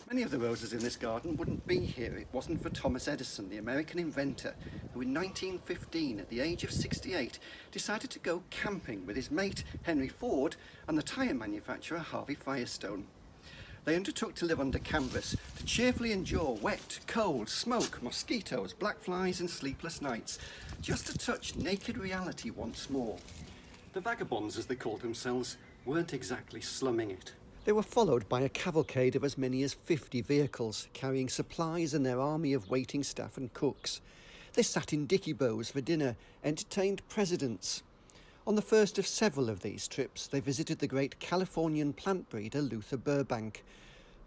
Many of the roses in this garden wouldn't be here if it wasn't for Thomas Edison, the American inventor, who in 1915, at the age of 68, decided to go camping with his mate Henry Ford and the tyre manufacturer Harvey Firestone. They undertook to live under canvas, to cheerfully endure wet, cold, smoke, mosquitoes, black flies and sleepless nights, just to touch naked reality once more. The vagabonds, as they called themselves, weren't exactly slumming it. They were followed by a cavalcade of as many as 50 vehicles, carrying supplies and their army of waiting staff and cooks. They sat in dicky bows for dinner, entertained presidents. On the first of several of these trips, they visited the great Californian plant breeder Luther Burbank.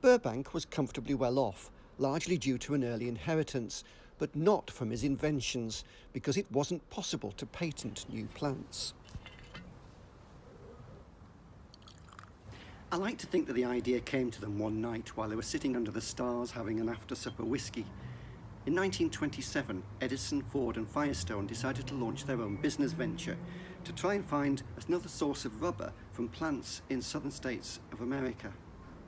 Burbank was comfortably well off, largely due to an early inheritance, but not from his inventions, because it wasn't possible to patent new plants. I like to think that the idea came to them one night while they were sitting under the stars having an after-supper whiskey. In 1927, Edison, Ford and Firestone decided to launch their own business venture to try and find another source of rubber from plants in southern states of America.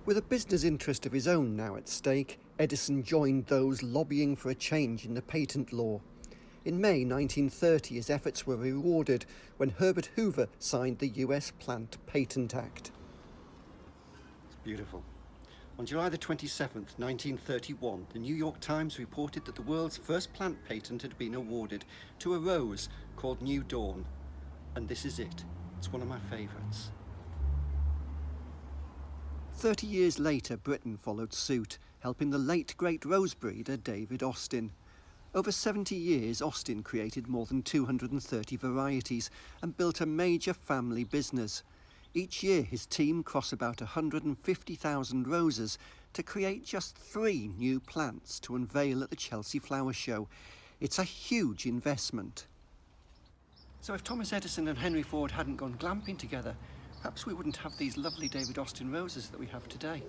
With a business interest of his own now at stake, Edison joined those lobbying for a change in the patent law. In May 1930, his efforts were rewarded when Herbert Hoover signed the US Plant Patent Act. Beautiful. On July the 27th, 1931, the New York Times reported that the world's first plant patent had been awarded to a rose called New Dawn. And this is it. It's one of my favourites. 30 years later, Britain followed suit, helping the late great rose breeder David Austin. Over 70 years, Austin created more than 230 varieties and built a major family business. Each year his team cross about 150,000 roses to create just 3 new plants to unveil at the Chelsea Flower Show. It's a huge investment. So if Thomas Edison and Henry Ford hadn't gone glamping together, perhaps we wouldn't have these lovely David Austin roses that we have today.